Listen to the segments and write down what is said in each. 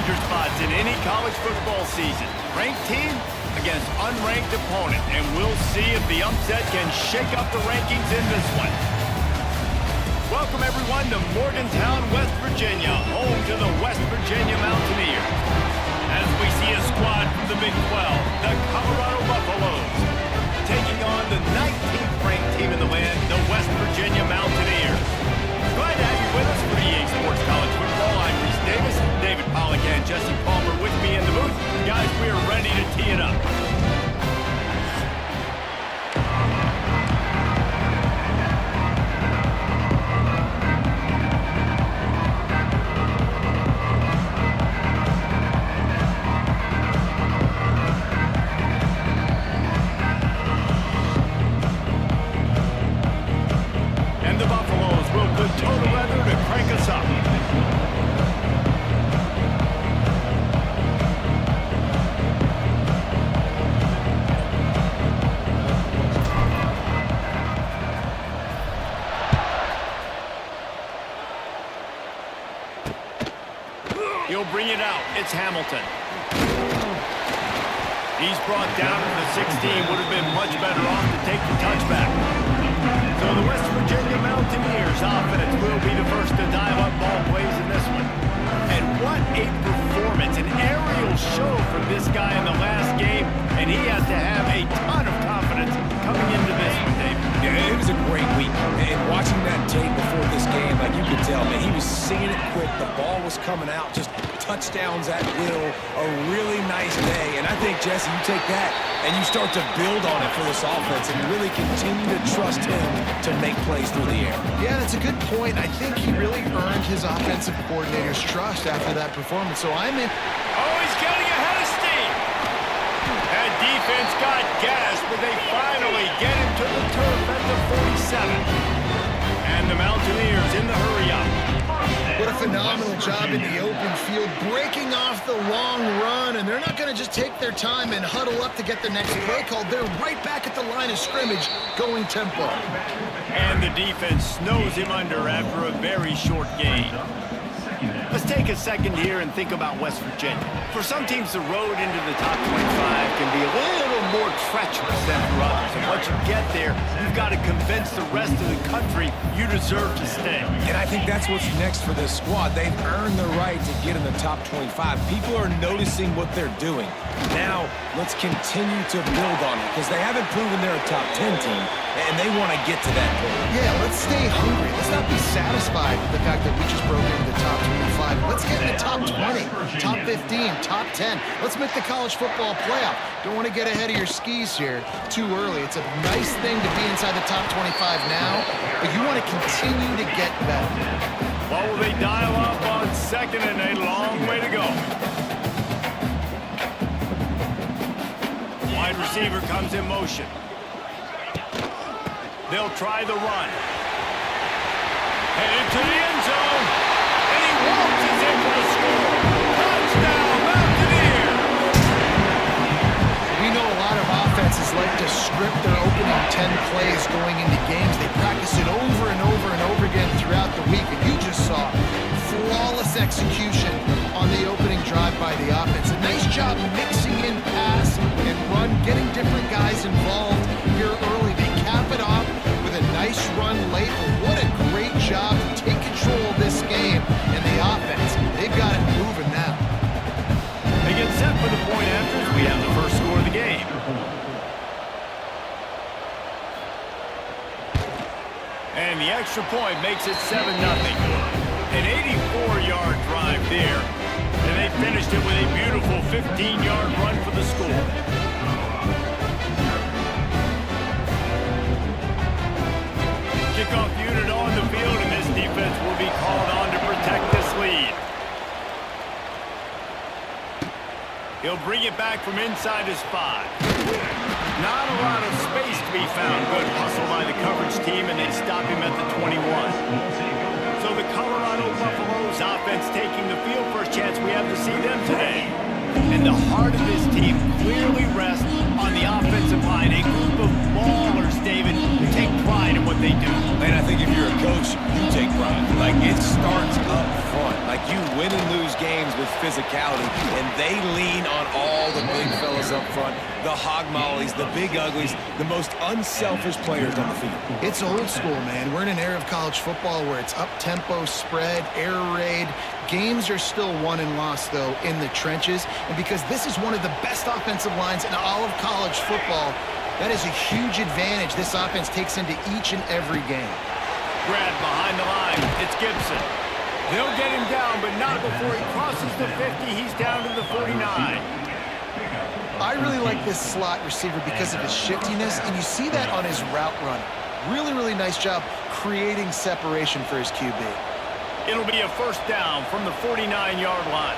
danger spots in any college football season. Ranked team against unranked opponent, and we'll see if the upset can shake up the rankings in this one. Welcome, everyone, to Morgantown, West Virginia, home to the West Virginia Mountaineers. As we see a squad from the Big 12, the Colorado Buffaloes, taking on the 19th ranked team in the land, the West Virginia Mountaineers. Glad to have you with us for EA Sports College Football. I'm Reese Davis, David Pollack, and Jesse Palmer with me in the booth. Guys, we are ready to tee it up. He'll bring it out. It's Hamilton. He's brought down to the 16. Would have been much better off to take the touchback. So the West Virginia Mountaineers offense will be the first to dial up ball plays in this one. And what a performance. An aerial show from this guy in the last game. And he has to have a ton of confidence coming into this one, Dave. Yeah, it was a great week. And watching that tape before this game, like you could tell, man, he was seeing it quick. The ball was coming out, just touchdowns at will. A really nice day. And I think, Jesse, you take that and you start to build on it for this offense and really continue to trust him to make plays through the air. Yeah, that's a good point. I think he really earned his offensive coordinator's trust after that performance. So I'm in. Oh, he's getting ahead of steam. That defense got gassed, but they finally get him to the turf at the 47. And the Mountaineers in the hurry-up. What a phenomenal job in the open field, breaking off the long run, and they're not going to just take their time and huddle up to get the next play called. They're right back at the line of scrimmage, going tempo. And the defense snows him under after a very short gain. Let's take a second here and think about West Virginia. For some teams, the road into the top 25 can be a little more treacherous than for others. And once you get there, you've got to convince the rest of the country you deserve to stay. And I think that's what's next for this squad. They've earned the right to get in the top 25. People are noticing what they're doing. Now, let's continue to build on it because they haven't proven they're a top 10 team, and they want to get to that point. Yeah, let's stay hungry. Let's not be satisfied with the fact that we just broke into the top 25. Let's get in the top 20, top 15, top 10. Let's make the college football playoff. Don't want to get ahead of your skis here too early. It's a nice thing to be inside the top 25 now, but you want to continue to get better. What will they dial up on second and a long way to go? Wide receiver comes in motion. They'll try the run. Headed to the end zone. And he waltzes in for the score. Touchdown, Mountaineers! We know a lot of offenses like to script their opening 10 plays going into games. They practice it over and over and over again throughout the week. And you just saw flawless execution on the opening drive by the offense. A nice job mixing in pass and run, getting different guys involved here early. They cap it off with a nice run late. What a great job to take control of this game. And the offense, they've got it moving now. They get set for the point after. We have the first score of the game. And the extra point makes it 7-0. An 84-yard drive there. And they finished it with a beautiful 15-yard run for the score. Kickoff unit on the field, and this defense will be called on to protect this lead. He'll bring it back from inside his 5. Not a lot of space to be found. Good hustle by the coverage team, and they stop him at the 21. So the Colorado Buffaloes offense taking the field. First chance we have to see them today. And the heart of this team clearly rests on the offensive line. A group of ballers David, take pride in what they do. And I think if you're a coach, you take pride. Like, it starts up front. Like, you win and lose games with physicality, and they lean on all the big fellas up front, the hog mollies, the big uglies, the most unselfish players on the field. It's old school, man. We're in an era of college football where it's up-tempo, spread, air raid. Games are still won and lost, though, in the trenches. And because this is one of the best offensive lines in all of college football, that is a huge advantage this offense takes into each and every game. Grab behind the line. It's Gibson. They'll get him down, but not before he crosses the 50. He's down to the 49. I really like this slot receiver because of his shiftiness, and you see that on his route run. Really, really nice job creating separation for his QB. It'll be a first down from the 49-yard line.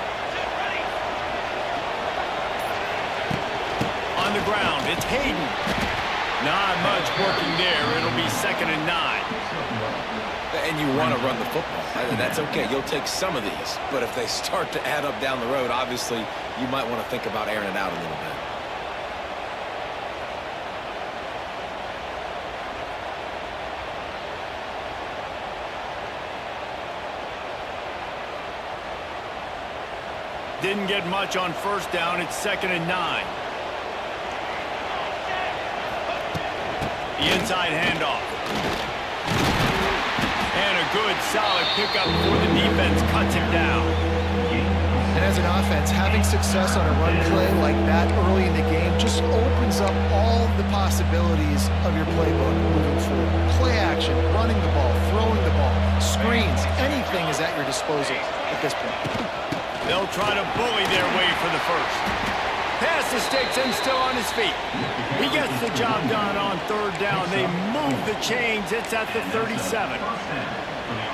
On the ground, it's Hayden. Not much working there. It'll be 2nd and 9. And you want to run the football. That's okay. You'll take some of these. But if they start to add up down the road, obviously, you might want to think about airing it out a little bit. Didn't get much on first down. It's 2nd and 9. The inside handoff. And a good, solid pickup before the defense cuts him down. And as an offense, having success on a run play like that early in the game just opens up all the possibilities of your playbook moving forward. Play action, running the ball, throwing the ball, screens, anything is at your disposal at this point. They'll try to bully their way for the first. Pass to sticks and still on his feet. He gets the job done on 3rd down. They move the chains. It's at the 37.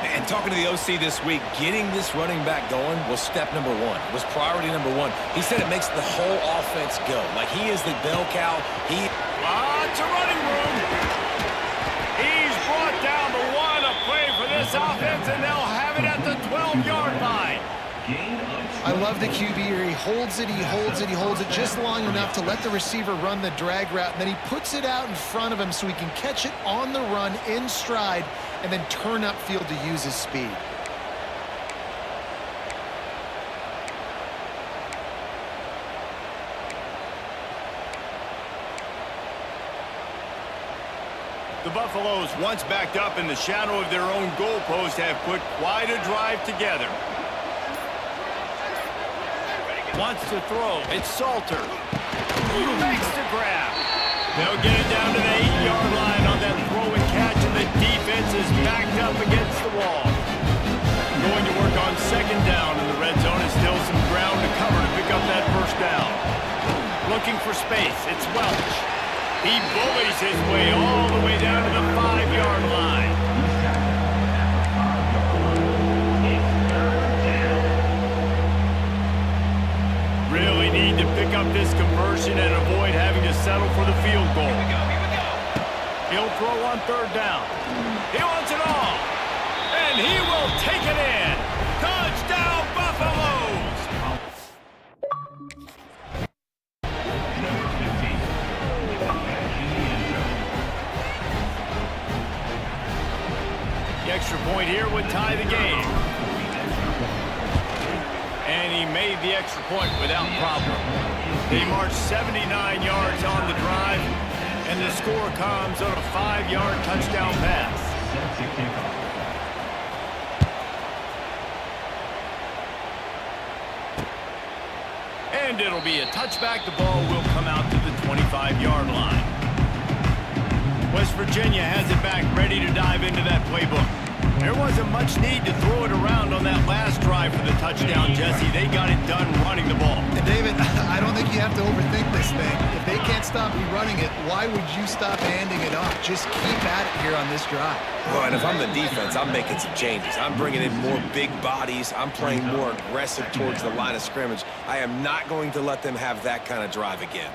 And talking to the OC this week, getting this running back going was step number 1. Was priority number 1. He said it makes the whole offense go. Like, he is the bell cow. Lots of running room. He's brought down the one, a play for this offense, and they'll have it at the 12-yard line. I love the QB here. He holds it, he holds it, he holds it just long enough to let the receiver run the drag route, and then he puts it out in front of him so he can catch it on the run in stride and then turn upfield to use his speed. The Buffaloes, once backed up in the shadow of their own goalpost, have put quite a drive together. Wants to throw. It's Salter. Makes the grab. They'll get it down to the 8-yard line on that throw and catch, and the defense is backed up against the wall. Going to work on 2nd down in the red zone, and still some ground to cover to pick up that first down. Looking for space. It's Welch. He bullies his way all the way down to the 5-yard line. Really need to pick up this conversion and avoid having to settle for the field goal. Here we go. He'll throw on 3rd down. He wants it all. And he will take it in. Touchdown, Buffaloes! The extra point here would tie the game. And he made the extra point without problem. They marched 79 yards on the drive, and the score comes on a 5-yard touchdown pass. And it'll be a touchback. The ball will come out to the 25-yard line. West Virginia has it back, ready to dive into that playbook. There wasn't much need to throw it around on that last drive for the touchdown, Jesse. They got it done running the ball. And David, I don't think you have to overthink this thing. If they can't stop you running it, why would you stop handing it off? Just keep at it here on this drive. Well, and if I'm the defense, I'm making some changes. I'm bringing in more big bodies. I'm playing more aggressive towards the line of scrimmage. I am not going to let them have that kind of drive again.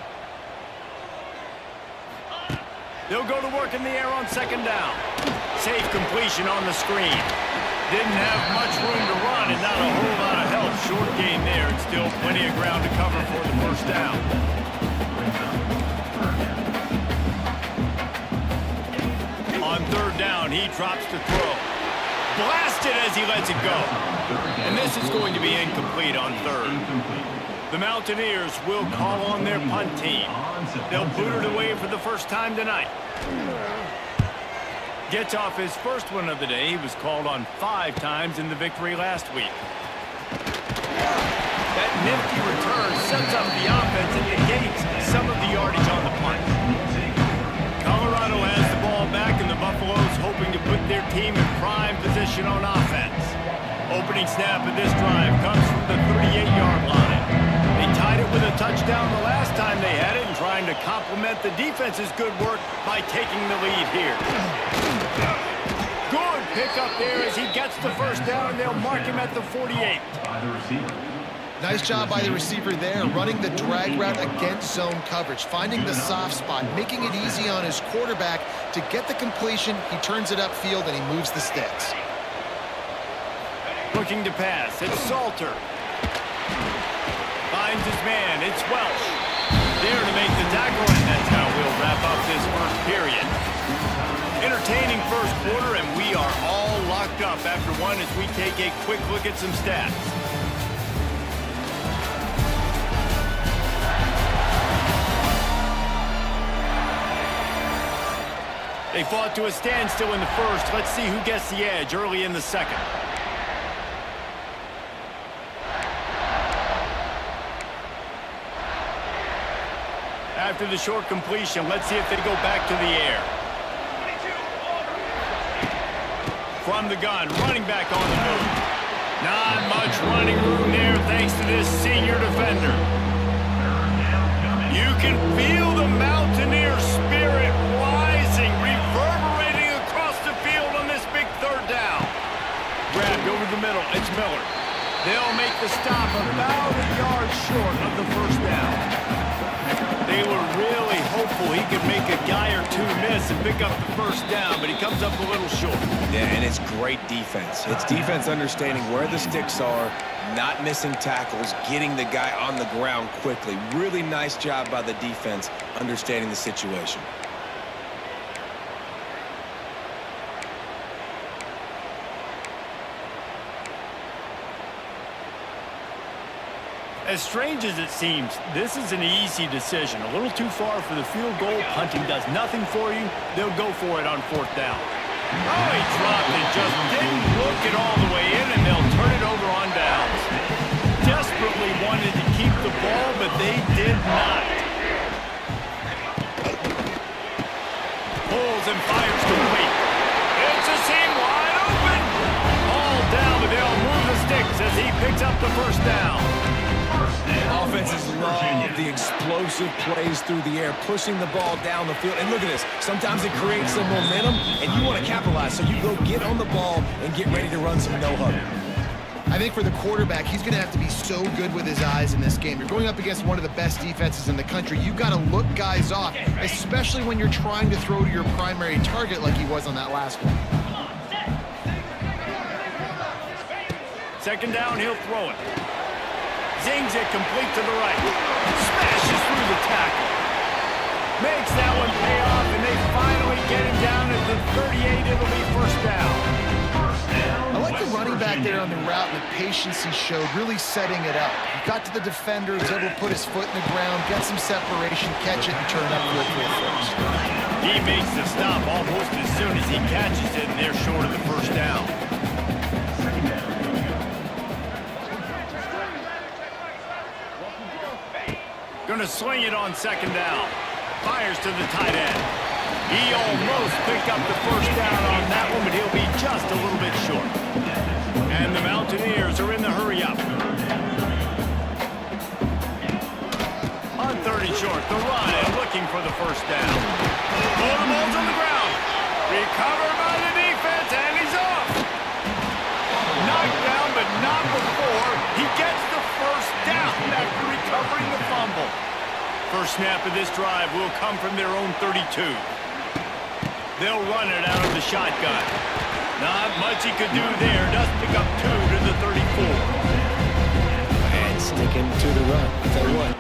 They'll go to work in the air on 2nd down. Safe completion on the screen. Didn't have much room to run and not a whole lot of help. Short gain there and still plenty of ground to cover for the first down. third down, he drops to throw. Blasted as he lets it go. And this is going to be incomplete on third. The Mountaineers will call on their punt team. They'll boot it away for the first time tonight. Gets off his first one of the day. He was called on 5 times in the victory last week. That nifty return sets up the offense and negates some of the yardage on the punt. Colorado has the ball back, and the Buffaloes hoping to put their team in prime position on offense. Opening snap of this drive comes from the 38-yard line. They tied it with a touchdown the last time they had it and trying to complement the defense's good work by taking the lead here. Good pickup there as he gets the first down, and they'll mark him at the 48. Nice job by the receiver there, running the drag route against zone coverage, finding the soft spot, making it easy on his quarterback to get the completion. He turns it upfield, and he moves the sticks. Looking to pass, it's Salter. Finds his man, it's Welsh. There to make the tackle, and that's how we'll wrap up this first period. Entertaining first quarter, and we are all locked up after one as we take a quick look at some stats. They fought to a standstill in the first. Let's see who gets the edge early in the second. After the short completion, let's see if they go back to the air. From the gun, running back on the move. Not much running room there thanks to this senior defender. You can feel the Mountaineer spirit rising, reverberating across the field on this big third down. Grabbed over the middle, it's Miller. They'll make the stop about a yard short of the first down. They were really hopeful he could make a guy or two miss and pick up the first down, but he comes up a little short. Yeah, and it's great defense. It's defense understanding where the sticks are, not missing tackles, getting the guy on the ground quickly. Really nice job by the defense understanding the situation. As strange as it seems, this is an easy decision. A little too far for the field goal. Punting does nothing for you. They'll go for it on fourth down. Oh, he dropped it. Just didn't look it all the way in, and they'll turn it over on downs. Desperately wanted to keep the ball, but they did not. Pulls and fires complete. It's a seam wide open. All down, but they'll move the sticks as he picks up the first down. Offenses love the explosive plays through the air, pushing the ball down the field. And look at this. Sometimes it creates some momentum, and you want to capitalize. So you go get on the ball and get ready to run some no-huddle. I think for the quarterback, he's going to have to be so good with his eyes in this game. You're going up against one of the best defenses in the country. You've got to look guys off, especially when you're trying to throw to your primary target like he was on that last one. Second down, he'll throw it. Zings it complete to the right. Smashes through the tackle. Makes that one pay off, and they finally get him down at the 38. It'll be first down. I like the running back there on the route and the patience he showed, really setting it up. He got to the defender, was able to put his foot in the ground, get some separation, catch it, and turn it up for a first. He makes the stop almost as soon as he catches it, and they're short of the first down. Gonna sling it on second down. Fires to the tight end. He almost picked up the first down on that one, but he'll be just a little bit short. And the Mountaineers are in the hurry-up. On third and short, the run and looking for the first down. Oh, the ball's on the ground. Recovered by the defense, and he's off. Knocked down, but not before. He gets the first down after recovering the fumble. First snap of this drive will come from their own 32. They'll run it out of the shotgun. Not much he could do there. Does pick up 2 to the 34. And sticking to the run. I'll tell you what.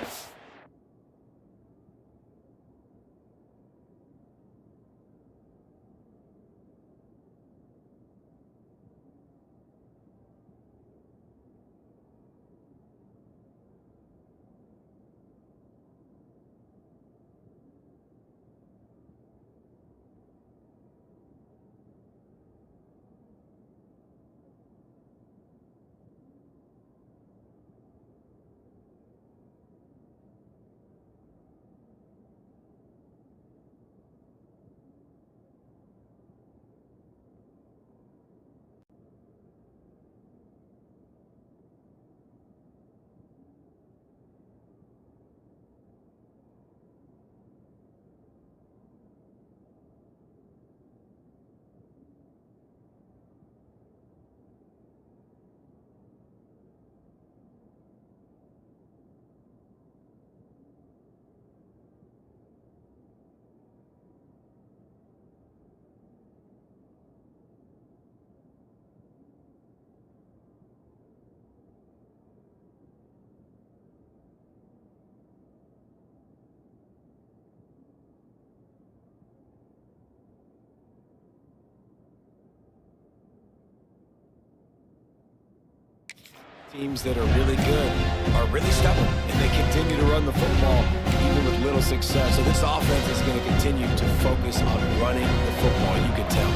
Teams that are really good are really stubborn, and they continue to run the football even with little success. So this offense is going to continue to focus on running the football, you can tell.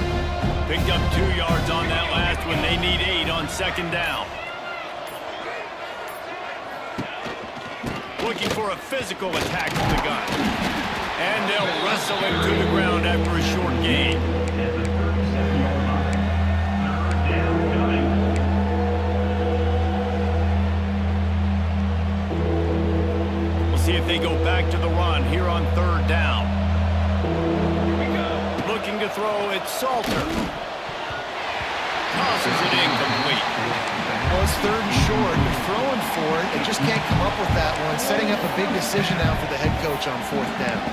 Picked up 2 yards on that last one. They need 8 on second down. Looking for a physical attack from the gun. And they'll wrestle him to the ground after a short gain. See if they go back to the run here on third down. Looking to throw, it's Salter. Tosses it incomplete. Well, it's third and short. They're throwing for it. They just can't come up with that one. Setting up a big decision now for the head coach on fourth down.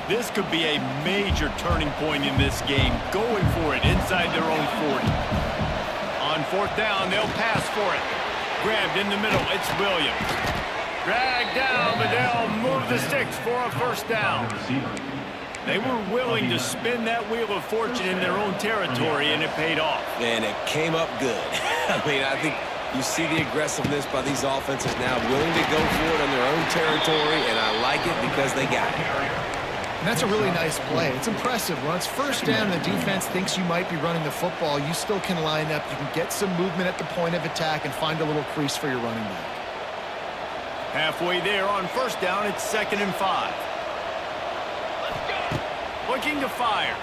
This could be a major turning point in this game. Going for it inside their own 40. On fourth down, they'll pass for it. Grabbed in the middle, it's Williams. Dragged down, but they'll move the sticks for a first down. They were willing to spin that wheel of fortune in their own territory, and it paid off. And it came up good. I mean, I think you see the aggressiveness by these offenses now, willing to go for it on their own territory, and I like it because they got it. And that's a really nice play. It's impressive. When it's first down and the defense thinks you might be running the football, you still can line up. You can get some movement at the point of attack and find a little crease for your running back. Halfway there on first down, it's 2nd and 5. Looking to fire.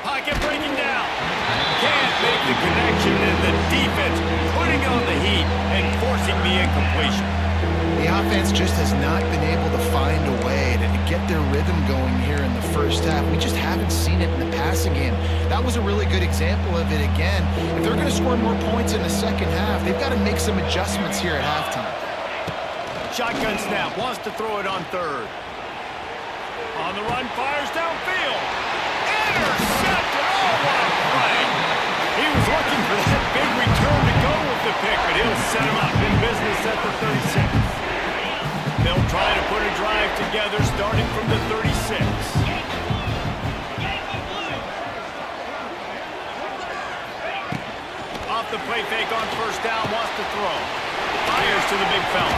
Pocket breaking down. Can't make the connection, and the defense putting on the heat and forcing the incompletion. The offense just has not been able to find a way to get their rhythm going here in the first half. We just haven't seen it in the passing game. That was a really good example of it again. If they're going to score more points in the second half, they've got to make some adjustments here at halftime. Shotgun snap, wants to throw it on third. On the run, fires downfield. Intercepted! Oh, what a play! He was looking for that big return to go with the pick, but he'll set him up in business at the 36. They'll try to put a drive together starting from the 36. Off the play fake on first down, wants to throw. Fires to the big fella.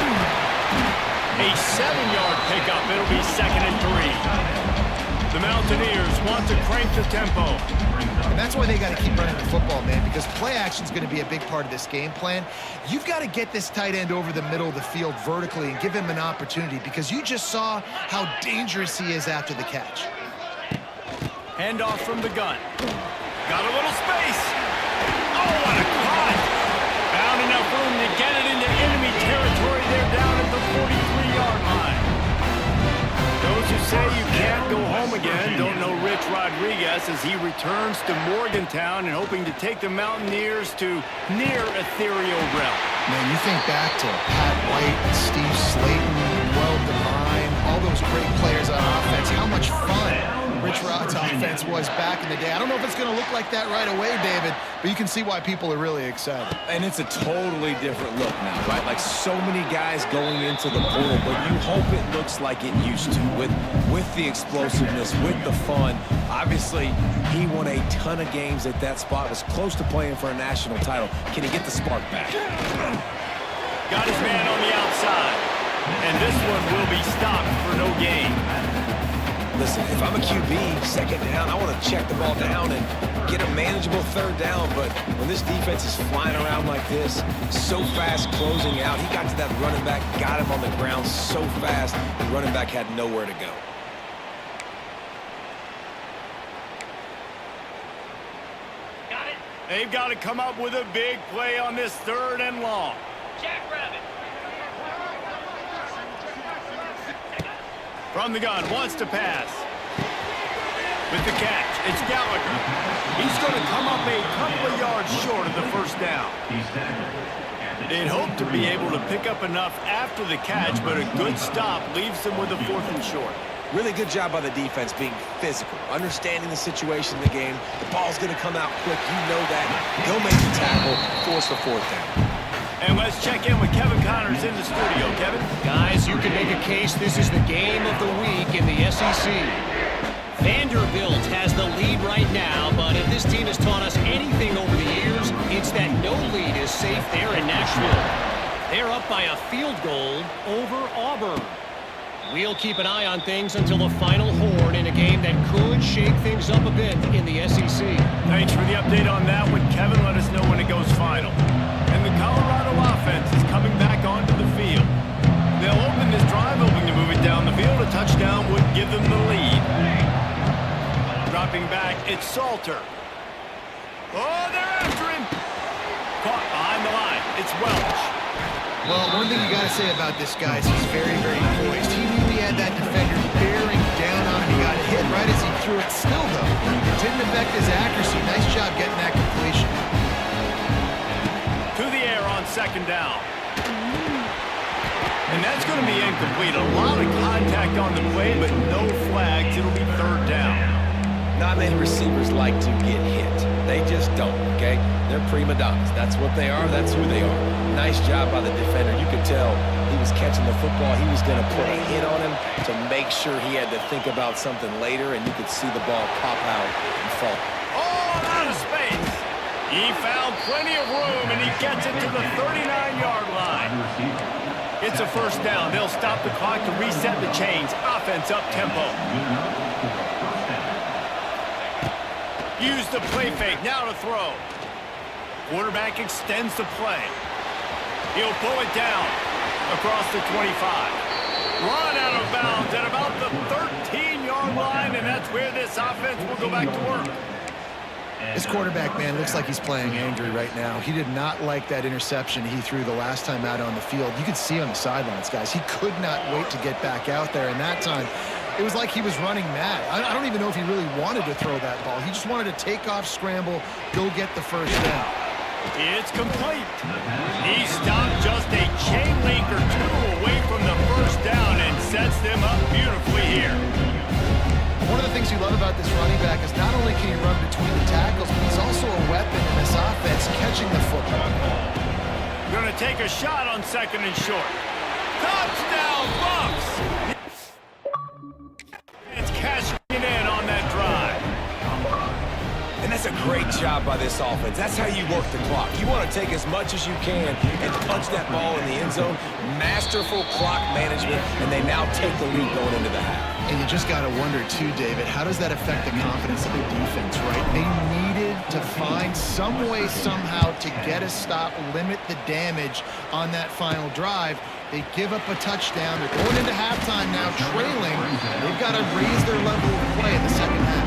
A 7-yard pickup. It'll be 2nd and 3. The Mountaineers want to crank the tempo. And that's why they got to keep running the football, man, because play action is going to be a big part of this game plan. You've got to get this tight end over the middle of the field vertically and give him an opportunity, because you just saw how dangerous he is after the catch. Handoff from the gun. Got a little space. Oh, what a cut! Found enough room to get it into enemy territory. They're down at the 43-yard line. Those who say you can't go home again don't know Rich Rodriguez as he returns to Morgantown and hoping to take the Mountaineers to near ethereal realm. Man, you think back to Pat White, Steve Slayton, Will Devine, all those great players on offense, how much fun Rich Rod's offense was back in the day. I don't know if it's going to look like that right away, David, but you can see why people are really excited. And it's a totally different look now, right? Like so many guys going into the portal, but you hope it looks like it used to with the explosiveness, with the fun. Obviously, he won a ton of games at that spot, was close to playing for a national title. Can he get the spark back? Got his man on the outside, and this one will be stopped for no gain. Listen, if I'm a QB, second down, I want to check the ball down and get a manageable third down. But when this defense is flying around like this, so fast closing out, he got to that running back, got him on the ground so fast, the running back had nowhere to go. They've got to come up with a big play on this 3rd and long. Jackrabbit. From the gun, wants to pass. With the catch, it's Gallagher. He's going to come up a couple of yards short of the first down. They'd hope to be able to pick up enough after the catch, but a good stop leaves them with a 4th and short. Really good job by the defense being physical, understanding the situation in the game. The ball's going to come out quick. You know that. Go make the tackle, force the 4th down. And let's check in with Kevin Connors in the studio. Kevin? Guys, you can make a case this is the game of the week in the SEC. Vanderbilt has the lead right now, but if this team has taught us anything over the years, it's that no lead is safe there in Nashville. They're up by a field goal over Auburn. We'll keep an eye on things until the final horn in a game that could shake things up a bit in the SEC. Thanks for the update on that one, Kevin. Let us know when it goes final. And the Colorado offense is coming back onto the field. They'll open this drive, hoping to move it down the field. A touchdown would give them the lead. Dropping back, it's Salter. Oh, they're after him. Caught behind the line. It's Welch. Well, one thing you got to say about this guy is he's very, very poised. He knew he had that defender bearing down on him. He got hit right as he threw it. Still, though, it didn't affect his accuracy. Nice job getting that completion. To the air on second down. And that's going to be incomplete. A lot of contact on the play, but no flags. It'll be third down. Not many receivers like to get hit. They just don't, okay? They're prima donnas. That's what they are. That's who they are. Nice job by the defender. You could tell he was catching the football. He was going to put a hit on him to make sure he had to think about something later, and you could see the ball pop out and fall. Oh, out of space. He found plenty of room, and he gets it to the 39-yard line. It's a first down. They'll stop the clock to reset the chains. Offense up tempo. Use the play fake. Now to throw. Quarterback extends the play. He'll pull it down across the 25. Run out of bounds at about the 13-yard line, and that's where this offense will go back to work. This quarterback, man, looks like he's playing angry right now. He did not like that interception he threw the last time out on the field. You could see on the sidelines, guys. He could not wait to get back out there, and that time it was like he was running mad. I don't even know if he really wanted to throw that ball. He just wanted to take off, scramble, go get the first down. It's complete. He stopped just a chain link or two away from the first down and sets them up beautifully here. One of the things you love about this running back is not only can he run between the tackles, but he's also a weapon in this offense catching the football. Going to take a shot on second and short. Touchdown, Bucks! It's cashing in on that drive. And that's a great job by this offense. That's how you work the clock. You want to take as much as you can and punch that ball in the end zone. Masterful clock management, and they now take the lead going into the half. And you just got to wonder, too, David, how does that affect the confidence of the defense, right? They needed to find some way, somehow, to get a stop, limit the damage on that final drive. They give up a touchdown. They're going into halftime now, trailing. They've got to raise their level of play in the second half.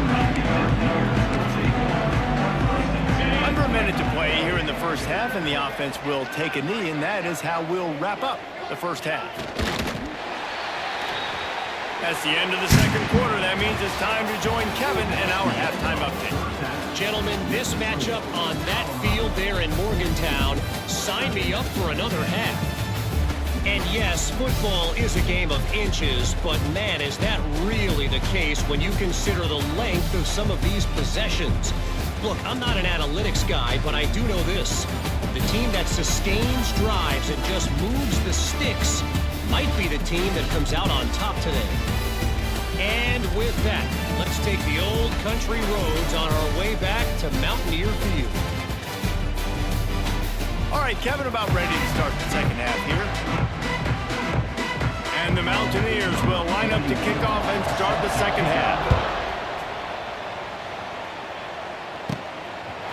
Under a minute to play here in the first half, and the offense will take a knee, and that is how we'll wrap up the first half. That's the end of the second quarter. That means it's time to join Kevin in our halftime update. Gentlemen, this matchup on that field there in Morgantown, sign me up for another half. And yes, football is a game of inches, but man, is that really the case when you consider the length of some of these possessions. Look, I'm not an analytics guy, but I do know this. The team that sustains drives and just moves the sticks might be the team that comes out on top today. And with that, let's take the old country roads on our way back to Mountaineer Field. All right, Kevin, about ready to start the second half here. And the Mountaineers will line up to kick off and start the second half.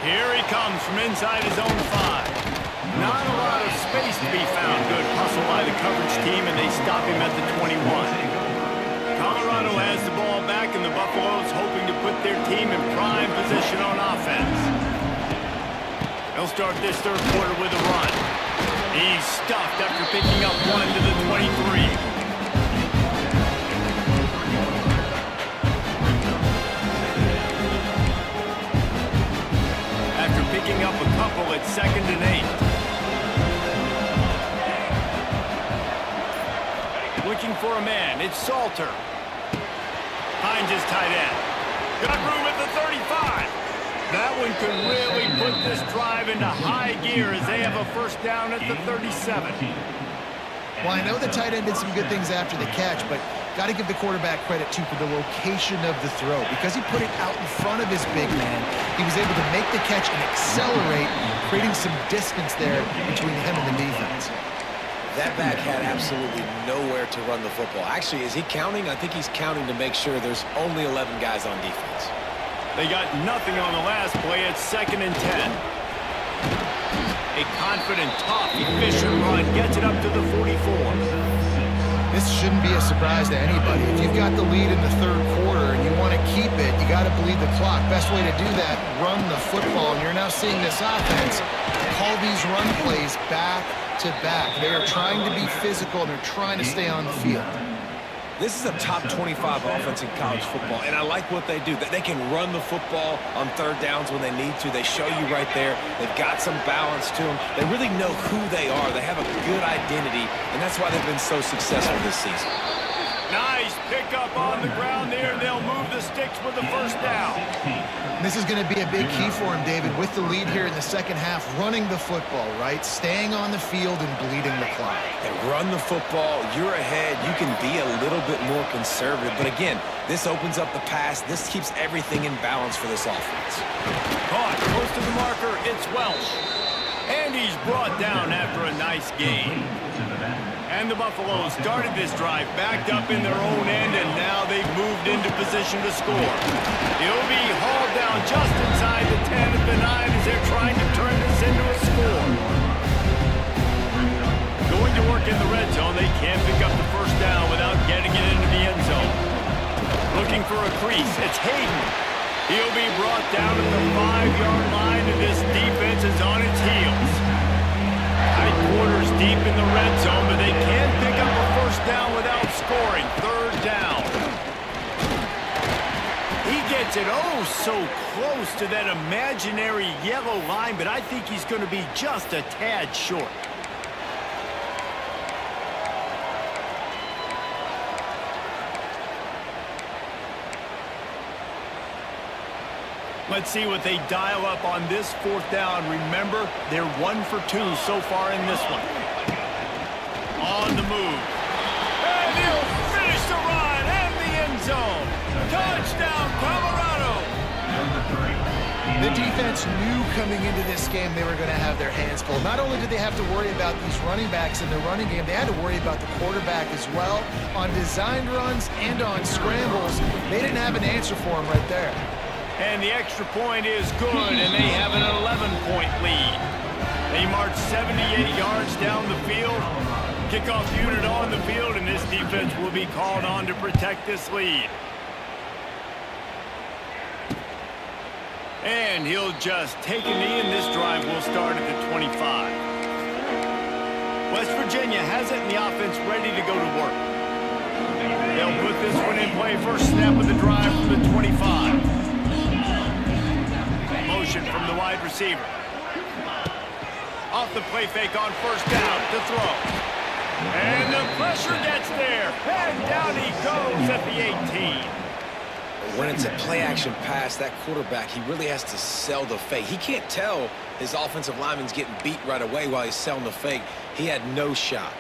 Here he comes from inside his own 5. Not a lot of space to be found. Good hustle by the coverage team, and they stop him at the 21. Colorado has the ball back, and the Buffaloes hoping to put their team in prime position on offense. They'll start this third quarter with a run. He's stuffed after picking up one to the 23. Picking up a couple at 2nd and 8. Looking for a man. It's Salter. Finds his tight end. Got room at the 35. That one could really put this drive into high gear as they have a first down at the 37. Well, I know the tight end did some good things after the catch, but got to give the quarterback credit, too, for the location of the throw. Because he put it out in front of his big man, he was able to make the catch and accelerate, creating some distance there between him and the defense. That back had absolutely nowhere to run the football. Actually, is he counting? I think he's counting to make sure there's only 11 guys on defense. They got nothing on the last play at 2nd and 10. A confident, tough, efficient run gets it up to the 44. This shouldn't be a surprise to anybody. If you've got the lead in the third quarter and you want to keep it, you got to bleed the clock. Best way to do that, run the football. And you're now seeing this offense call these run plays back to back. They are trying to be physical, and they're trying to stay on the field. This is a top 25 offense in college football, and I like what they do. They can run the football on third downs when they need to. They show you right there. They've got some balance to them. They really know who they are. They have a good identity, and that's why they've been so successful this season. Nice pickup on the ground there. They'll move the sticks with the first down. This is going to be a big key for him, David, with the lead here in the second half, running the football, right? Staying on the field and bleeding the clock. And run the football. You're ahead. You can be a little bit more conservative. But again, this opens up the pass. This keeps everything in balance for this offense. Caught close to the marker. It's Welsh. And he's brought down after a nice gain. And the Buffaloes started this drive backed up in their own end, and now they've moved into position to score. He'll be hauled down just inside the 10 at the 9 as they're trying to turn this into a score. Going to work in the red zone, they can't pick up the first down without getting it into the end zone. Looking for a crease, it's Hayden. He'll be brought down at the 5-yard line, and this defense is on its heels. Tight quarters deep in the red zone, but they can't pick up a first down without scoring. Third down. He gets it so close to that imaginary yellow line, but I think he's going to be just a tad short. Let's see what they dial up on this fourth down. Remember, they're 1 for 2 so far in this one. On the move. And he'll finish the run and the end zone. Touchdown, Colorado. The defense knew coming into this game they were going to have their hands full. Not only did they have to worry about these running backs in the running game, they had to worry about the quarterback as well. On designed runs and on scrambles, they didn't have an answer for him right there. And the extra point is good, and they have an 11-point lead. They march 78 yards down the field. Kickoff unit on the field, and this defense will be called on to protect this lead. And he'll just take a knee, and this drive will start at the 25. West Virginia has it in the offense ready to go to work. They'll put this one in play. First snap of the drive from the 25. Motion from the wide receiver. Off the play fake on first down to throw. And the pressure gets there. And down he goes at the 18. When it's a play-action pass, that quarterback, he really has to sell the fake. He can't tell his offensive lineman's getting beat right away while he's selling the fake. He had no shot.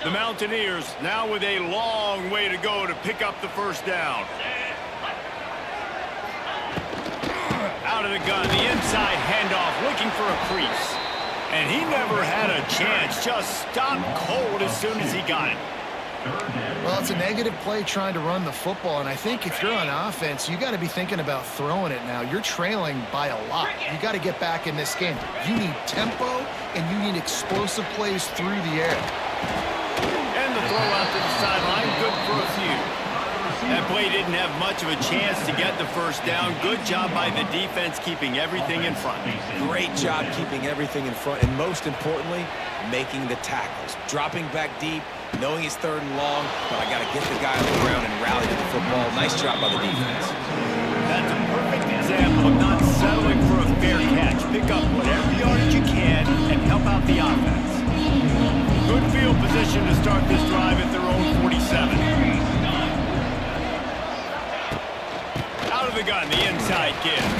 The Mountaineers now with a long way to go to pick up the first down. Out of the gun, the inside handoff, looking for a crease. And he never had a chance, just stopped cold as soon as he got it. Well, it's a negative play trying to run the football, and I think if you're on offense, you got to be thinking about throwing it now. You're trailing by a lot. You got to get back in this game. You need tempo, and you need explosive plays through the air. And the throw out to the sideline, good for a few. That play didn't have much of a chance to get the first down. Good job by the defense keeping everything in front. Great job keeping everything in front, and most importantly, making the tackles. Dropping back deep, knowing it's third and long, but I got to get the guy on the ground and rally to the football. Nice job by the defense. That's a perfect example of not settling for a fair catch. Pick up whatever yardage you can and help out the offense. Good field position to start this drive at their own 47. Out of the the gun, the inside give.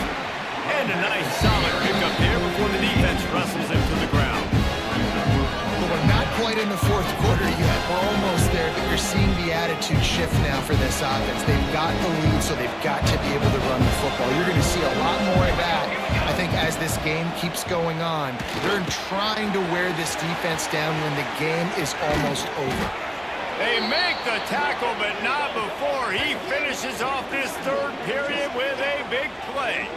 And a nice solid pickup there before the defense wrestles him to the ground. Well, we're not quite in the fourth quarter yet. We're almost there, but you're seeing the attitude shift now for this offense. They've got the lead, so they've got to be able to run the football. You're going to see a lot more of that, I think, as this game keeps going on. They're trying to wear this defense down when the game is almost over. They make the tackle, but not before he finishes off this third period with a big play.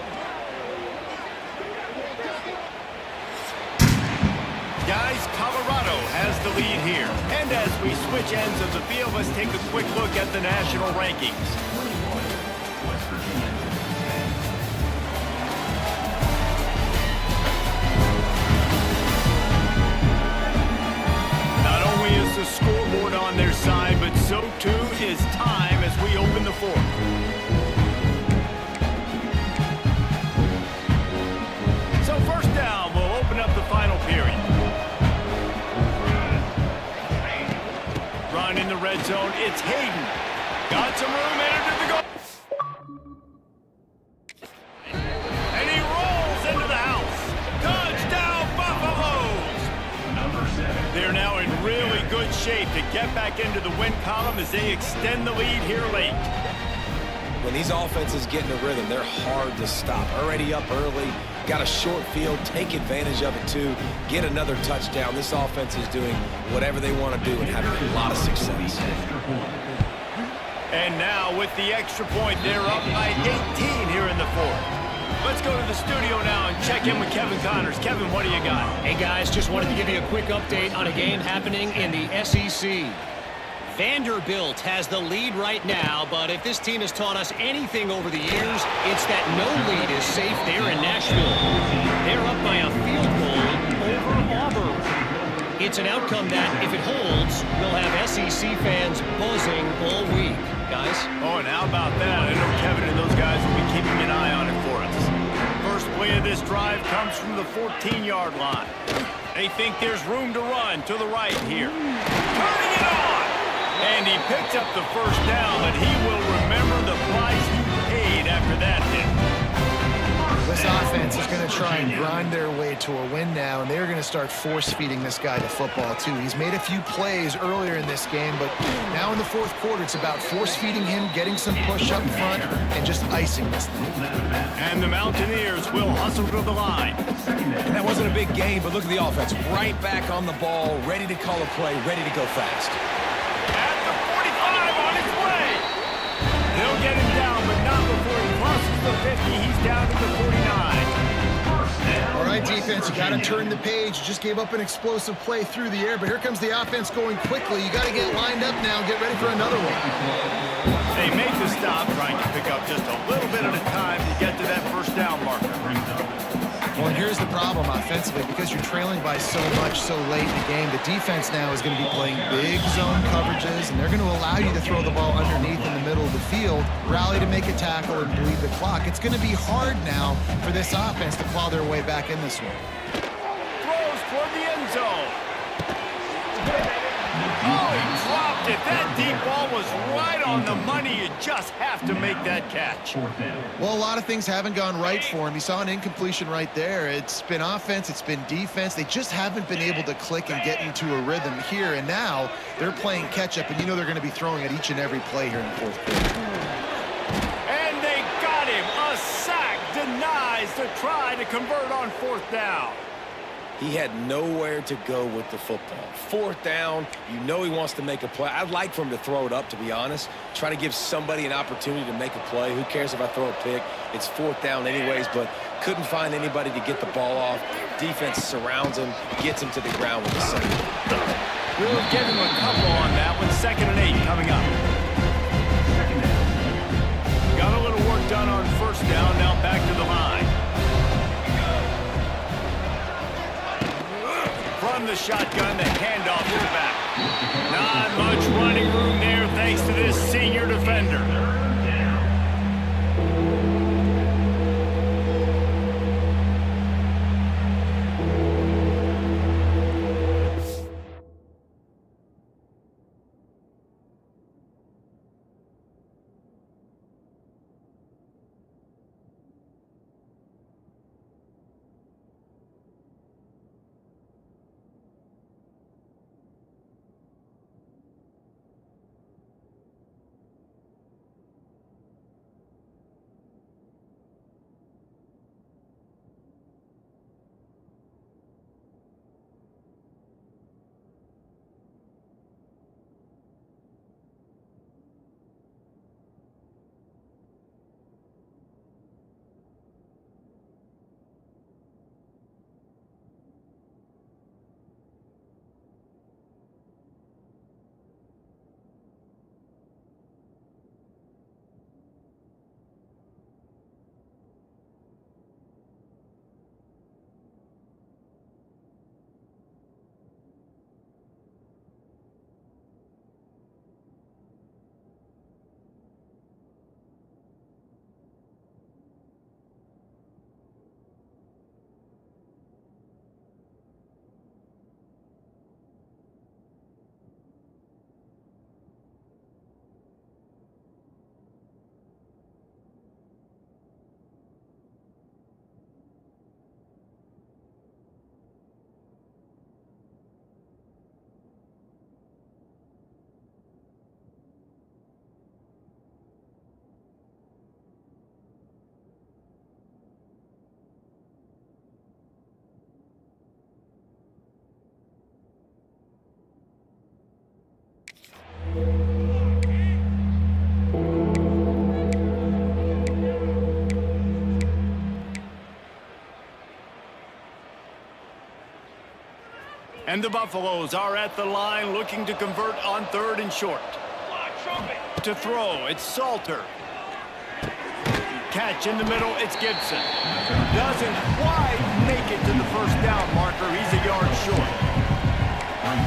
Guys, Colorado has the lead here. And as we switch ends of the field, let's take a quick look at the national rankings. Not only is the scoreboard on their side, but so too is time as we open the fourth. So first down, we'll open up the final period. Run in the red zone, it's Hayden. Got some room, entered the goal. And he rolls into the house. Touchdown, Buffaloes! They're now in really good shape to get back into the win column as they extend the lead here late. When these offenses get in a rhythm, they're hard to stop. Already up early, got a short field, take advantage of it too, get another touchdown. This offense is doing whatever they want to do and having a lot of success. And now with the extra point, they're up by 18 here in the fourth. Let's go to the studio now and check in with Kevin Connors. Kevin, what do you got? Hey, guys, just wanted to give you a quick update on a game happening in the SEC. Vanderbilt has the lead right now, but if this team has taught us anything over the years, it's that no lead is safe there in Nashville. They're up by a field goal over Auburn. It's an outcome that, if it holds, will have SEC fans buzzing all week. Guys? Oh, and how about that? I know Kevin and those guys will be keeping an eye on it for us. First play of this drive comes from the 14-yard line. They think there's room to run to the right here. Turning it on! And he picked up the first down, but he will remember the price he paid after that hit. This offense is going to try and grind their way to a win now, and they're going to start force-feeding this guy the football, too. He's made a few plays earlier in this game, but now in the fourth quarter, it's about force-feeding him, getting some push up front, and just icing this thing. And the Mountaineers will hustle to the line. And that wasn't a big game, but look at the offense. Right back on the ball, ready to call a play, ready to go fast. At the 45 on his way. They'll get him down, but not before he crosses the 50. He's down to the 49. All right, defense, you got to turn the page. You just gave up an explosive play through the air, but here comes the offense going quickly. You got to get lined up now and get ready for another one. They make the stop, trying to pick up just a little bit at a time to get to that first down marker. Well, and here's the problem offensively. Because you're trailing by so much so late in the game, the defense now is going to be playing big zone coverages, and they're going to allow you to throw the ball underneath in the middle of the field, rally to make a tackle, and bleed the clock. It's going to be hard now for this offense to claw their way back in this one. Throws toward the end zone. Oh, he dropped it. That deep ball was right on the money. You just have to make that catch. Well, a lot of things haven't gone right for him. He saw an incompletion right there. It's been offense, it's been defense. They just haven't been able to click and get into a rhythm here. And now they're playing catch-up, and you know they're going to be throwing at each and every play here in the fourth quarter. And they got him. A sack denies the try to convert on fourth down. He had nowhere to go with the football. Fourth down, you know he wants to make a play. I'd like for him to throw it up, to be honest. Try to give somebody an opportunity to make a play. Who cares if I throw a pick? It's fourth down anyways, but couldn't find anybody to get the ball off. Defense surrounds him, gets him to the ground with the second. We'll give him a couple on that one. 2nd and 8 coming up. Got a little work done on first down. Now back to the line. From the shotgun, the handoff to the back. Not much running room there thanks to this senior defender. And the Buffaloes are at the line looking to convert on 3rd and short. To throw, it's Salter. Catch in the middle, it's Gibson. Doesn't quite make it to the first down marker. He's a yard short.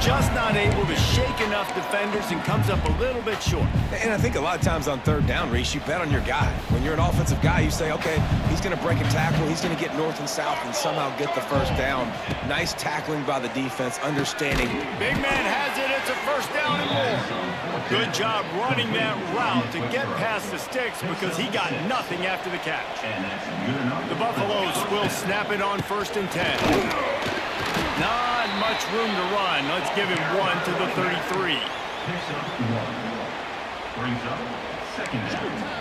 Just not able to shake enough defenders and comes up a little bit short. And I think a lot of times on 3rd down, Reese, you bet on your guy. When you're an offensive guy, you say, okay, he's going to break a tackle, he's going to get north and south and somehow get the first down. Nice tackling by the defense, understanding. Big man has it, it's a first down and more. Good job running that route to get past the sticks because he got nothing after the catch. The Buffaloes will snap it on 1st and 10. Not much room to run. Let's give him 1 to the 33. Brings up 2nd down.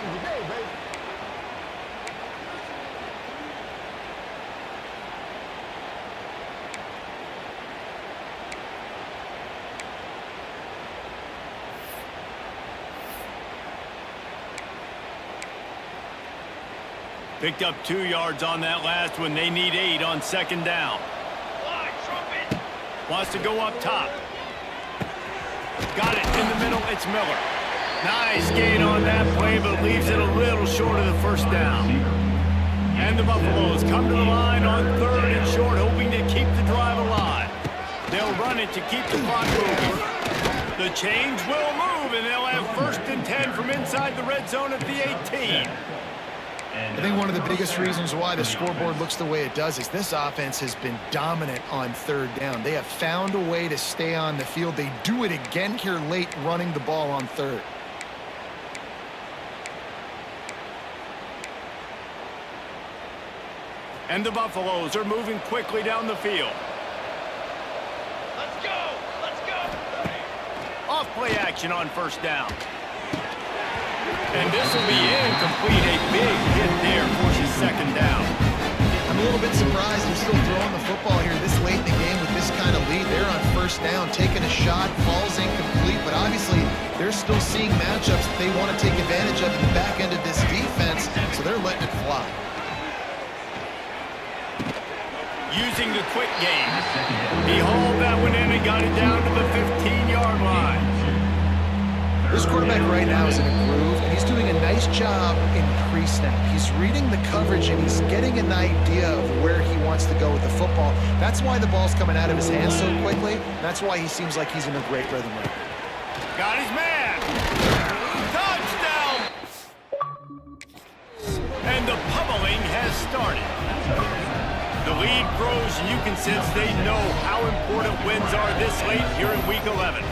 Picked up 2 yards on that last one. They need 8 on 2nd down. Wants to go up top. Got it in the middle. It's Miller. Nice gain on that play, but leaves it a little short of the first down. And the Buffaloes come to the line on 3rd and short, hoping to keep the drive alive. They'll run it to keep the clock moving. The chains will move, and they'll have 1st and 10 from inside the red zone at the 18. I think one of the biggest reasons why the scoreboard looks the way it does is this offense has been dominant on 3rd down. They have found a way to stay on the field. They do it again here late, running the ball on 3rd. And the Buffaloes are moving quickly down the field. Let's go! Let's go! Off play action on 1st down. And this will be incomplete. A big hit there forces 2nd down. I'm a little bit surprised they're still throwing the football here this late in the game with this kind of lead. They're on 1st down, taking a shot, falls incomplete, but obviously they're still seeing matchups that they want to take advantage of in the back end of this defense, so they're letting it fly. Using the quick game. He hauled that one in and got it down to the 15-yard line. This quarterback right now is in a groove, and he's doing a nice job in pre-snap. He's reading the coverage, and he's getting an idea of where he wants to go with the football. That's why the ball's coming out of his hands so quickly. That's why he seems like he's in a great rhythm right now. Got his man. Touchdown! And the pummeling has started. The lead grows, and you can sense they know how important wins are this late here in Week 11.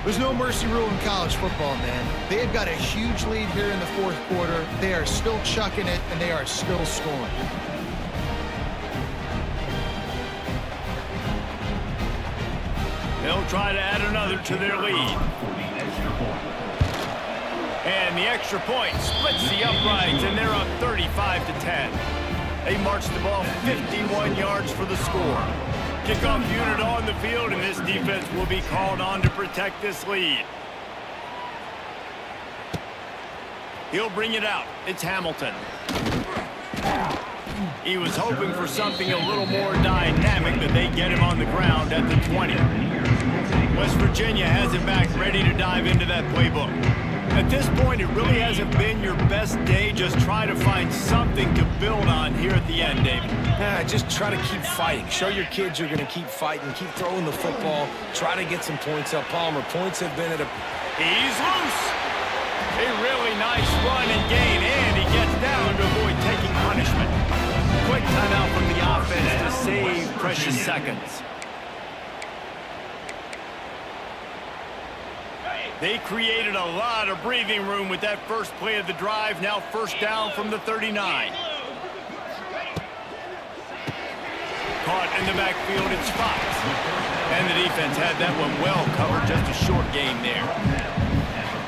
There's no mercy rule in college football, man. They have got a huge lead here in the 4th quarter. They are still chucking it, and they are still scoring. They'll try to add another to their lead. And the extra point splits the uprights, and they're up 35-10. They march the ball 51 yards for the score. Kickoff unit on the field, and this defense will be called on to protect this lead. He'll bring it out. It's Hamilton. He was hoping for something a little more dynamic, but they get him on the ground at the 20. West Virginia has it back, ready to dive into that playbook. At this point, it really hasn't been your best day. Just try to find something to build on here at the end, David. Just try to keep fighting. Show your kids you're going to keep fighting. Keep throwing the football. Try to get some points up. Palmer, points have been at a... He's loose. A really nice run and gain, and he gets down to avoid taking punishment. Quick timeout from the offense to save precious seconds. They created a lot of breathing room with that first play of the drive. Now 1st down from the 39. Caught in the backfield, it's Fox. And the defense had that one well covered, just a short gain there.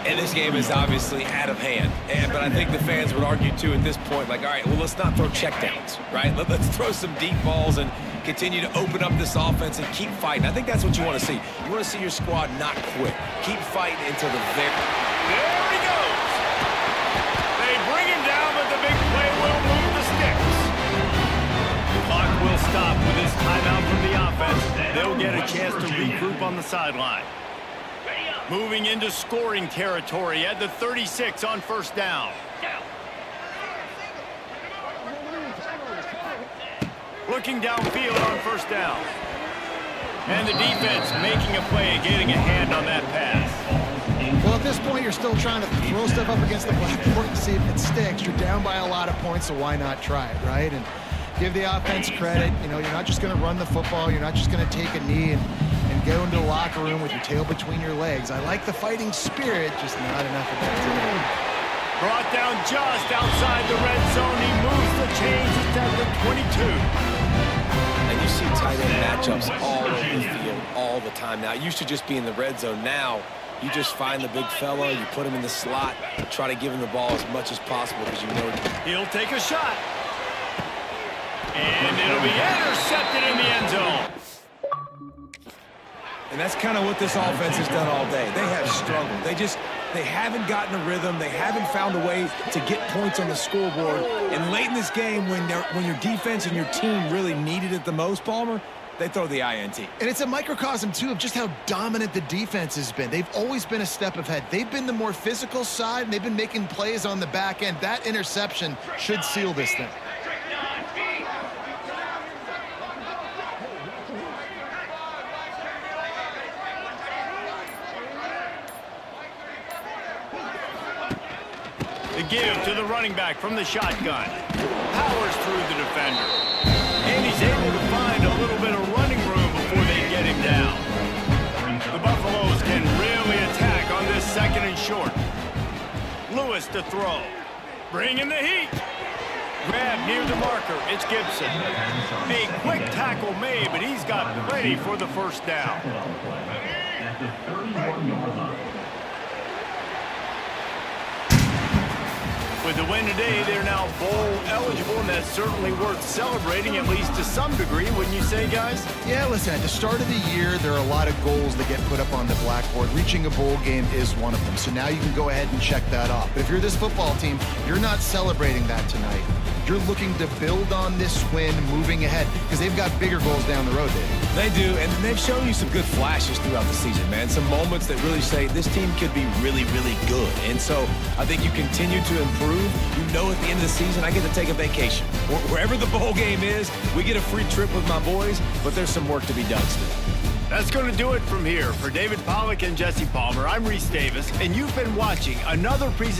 And this game is obviously out of hand. But I think the fans would argue, too, at this point, like, all right, well, let's not throw checkdowns, right? Let's throw some deep balls and continue to open up this offense and keep fighting. I think that's what you want to see. You want to see your squad not quit. Keep fighting until the very... There he goes! They bring him down, but the big play will move the sticks. The clock will stop with his Timeout from the offense. They'll get a chance to regroup on the sideline. Moving into scoring territory at the 36 on first down. Looking downfield on first down. And the defense making a play, getting a hand on that pass. Well, at this point, you're still trying to throw stuff up against the blackboard and see if it sticks. You're down by a lot of points, so why not try it, right? And give the offense credit. You know, you're not just going to run the football. You're not just going to take a knee and go into the locker room with your tail between your legs. I like the fighting spirit, just not enough of that today. Brought down just outside the red zone. He moves the chains. It's at the 22. And you see tight end matchups all over the field all the time now. It used to just be in the red zone. Now you just find the big fella, you put him in the slot, try to give him the ball as much as possible because you know he'll take a shot. And it'll be intercepted in the end zone. And that's kind of what this offense has done all day. They have struggled. They haven't gotten a rhythm. They haven't found a way to get points on the scoreboard. And late in this game, when your defense and your team really needed it the most, Palmer, they throw the INT. And it's a microcosm, too, of just how dominant the defense has been. They've always been a step ahead. They've been the more physical side, and they've been making plays on the back end. That interception should seal this thing. The give to the running back from the shotgun. Powers through the defender. And he's able to find a little bit of running room before they get him down. The Buffaloes can really attack on this second and short. Lewis to throw. Bringing the heat. Grab near the marker. It's Gibson. A quick tackle made, but he's got plenty for the first down. At the 31-yard line. With the win today, they're now bowl eligible, and that's certainly worth celebrating, at least to some degree, wouldn't you say, guys? Yeah, listen, at the start of the year, there are a lot of goals that get put up on the blackboard. Reaching a bowl game is one of them, so now you can go ahead and check that off. But if you're this football team, you're not celebrating that tonight. You're looking to build on this win moving ahead, because they've got bigger goals down the road, Dave. They do, and they've shown you some good flashes throughout the season, man. Some moments that really say this team could be really, really good. And so I think you continue to improve. You know at the end of the season, I get to take a vacation. Wherever the bowl game is, we get a free trip with my boys, but there's some work to be done still. That's going to do it from here. For David Pollack and Jesse Palmer, I'm Reese Davis, and you've been watching another presentation.